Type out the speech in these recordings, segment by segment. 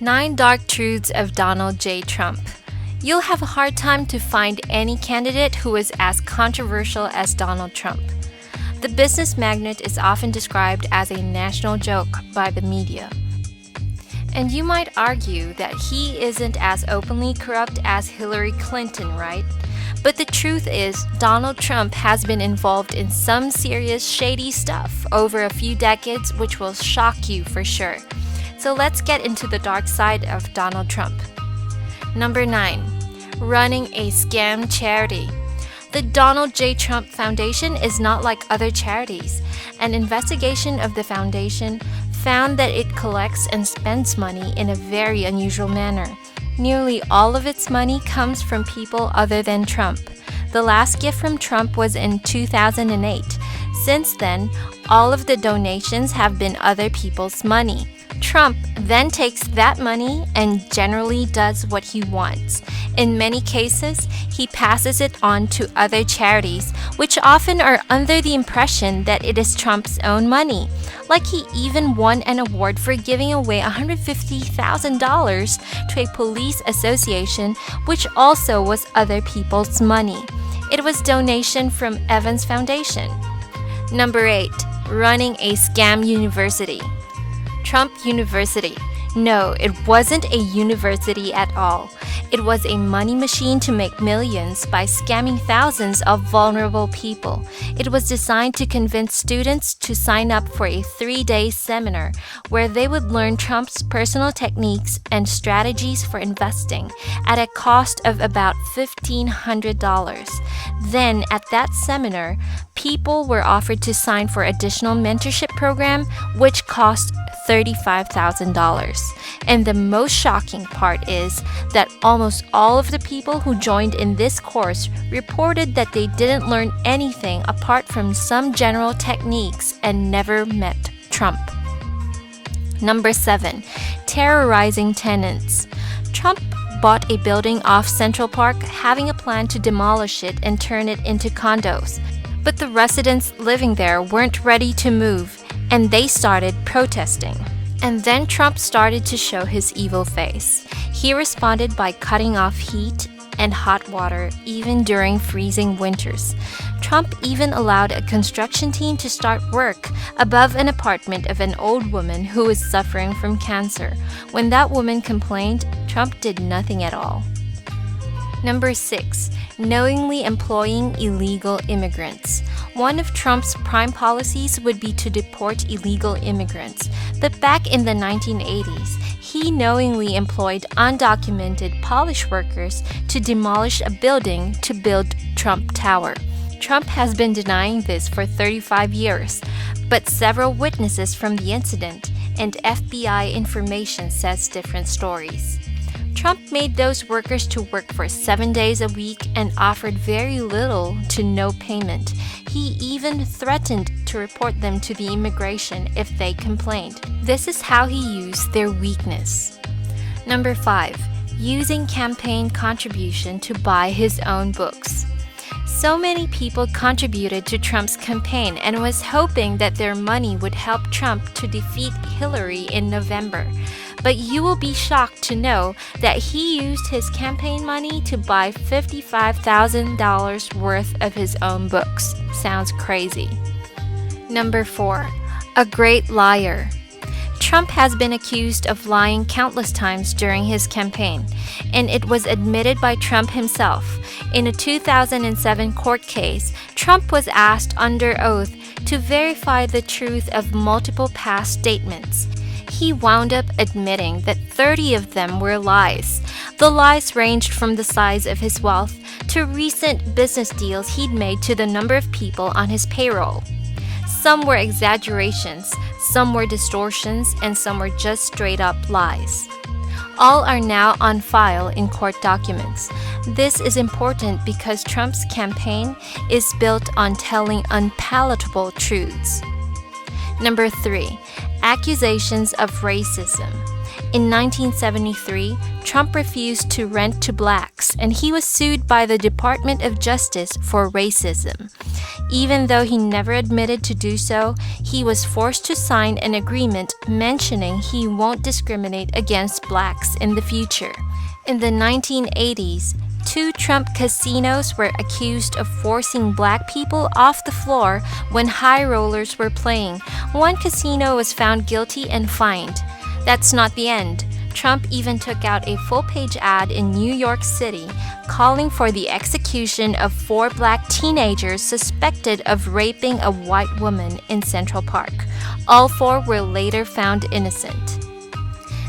9 Dark Truths of Donald J. Trump. You'll have a hard time to find any candidate who is as controversial as Donald Trump. The business magnate is often described as a national joke by the media. And you might argue that he isn't as openly corrupt as Hillary Clinton, right? But the truth is, Donald Trump has been involved in some serious shady stuff over a few decades, which will shock you for sure. So let's get into the dark side of Donald Trump. Number 9. Running a scam charity. The Donald J. Trump Foundation is not like other charities. An investigation of the foundation found that it collects and spends money in a very unusual manner. Nearly all of its money comes from people other than Trump. The last gift from Trump was in 2008. Since then, all of the donations have been other people's money. Trump then takes that money and generally does what he wants. In many cases, he passes it on to other charities, which often are under the impression that it is Trump's own money. Like he even won an award for giving away $150,000 to a police association, which also was other people's money. It was donation from Evans Foundation. Number 8. Running a scam university. Trump University. No, it wasn't a university at all. It was a money machine to make millions by scamming thousands of vulnerable people. It was designed to convince students to sign up for a 3-day seminar where they would learn Trump's personal techniques and strategies for investing at a cost of about $1,500. Then, at that seminar, people were offered to sign for additional mentorship program, which cost $35,000. And the most shocking part is that almost all of the people who joined in this course reported that they didn't learn anything apart from some general techniques and never met Trump. Number 7. Terrorizing tenants. Trump bought a building off Central Park, having a plan to demolish it and turn it into condos. But the residents living there weren't ready to move, and they started protesting. And then Trump started to show his evil face. He responded by cutting off heat and hot water even during freezing winters. Trump even allowed a construction team to start work above an apartment of an old woman who was suffering from cancer. When that woman complained, Trump did nothing at all. Number 6. Knowingly employing illegal immigrants. One of Trump's prime policies would be to deport illegal immigrants. But back in the 1980s, he knowingly employed undocumented Polish workers to demolish a building to build Trump Tower. Trump has been denying this for 35 years, but several witnesses from the incident and FBI information says different stories. Trump made those workers to work for 7 days a week and offered very little to no payment. He even threatened to report them to the immigration if they complained. This is how he used their weakness. Number 5. Using campaign contribution to buy his own books. So many people contributed to Trump's campaign and was hoping that their money would help Trump to defeat Hillary in November. But you will be shocked to know that he used his campaign money to buy $55,000 worth of his own books. Sounds crazy. Number 4. A great liar. Trump has been accused of lying countless times during his campaign, and it was admitted by Trump himself. In a 2007 court case, Trump was asked under oath to verify the truth of multiple past statements. He wound up admitting that 30 of them were lies. The lies ranged from the size of his wealth to recent business deals he'd made to the number of people on his payroll. Some were exaggerations, some were distortions, and some were just straight up lies. All are now on file in court documents. This is important because Trump's campaign is built on telling unpalatable truths. Number 3. Accusations of racism. In 1973, Trump refused to rent to blacks, and he was sued by the Department of Justice for racism. Even though he never admitted to do so, he was forced to sign an agreement mentioning he won't discriminate against blacks in the future. In the 1980s, 2 Trump casinos were accused of forcing black people off the floor when high rollers were playing. One casino was found guilty and fined. That's not the end. Trump even took out a full-page ad in New York City calling for the execution of 4 black teenagers suspected of raping a white woman in Central Park. All 4 were later found innocent.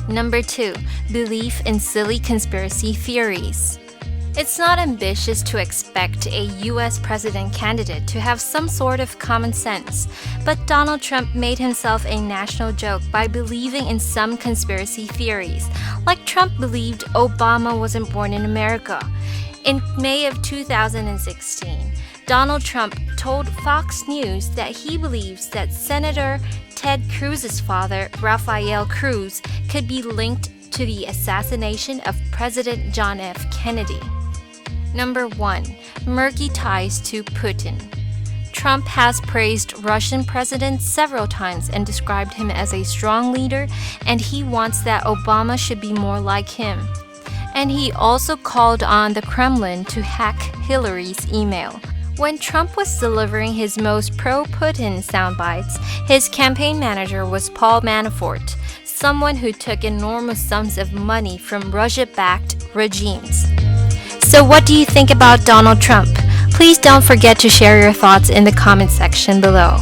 Number 2, belief in silly conspiracy theories. It's not ambitious to expect a US president candidate to have some sort of common sense, but Donald Trump made himself a national joke by believing in some conspiracy theories, like Trump believed Obama wasn't born in America. In May of 2016, Donald Trump told Fox News that he believes that Senator Ted Cruz's father, Rafael Cruz, could be linked to the assassination of President John F. Kennedy. Number 1, murky ties to Putin. Trump has praised Russian president several times and described him as a strong leader, and he wants that Obama should be more like him. And he also called on the Kremlin to hack Hillary's email. When Trump was delivering his most pro-Putin soundbites, his campaign manager was Paul Manafort, someone who took enormous sums of money from Russia-backed regimes. So what do you think about Donald Trump? Please don't forget to share your thoughts in the comment section below.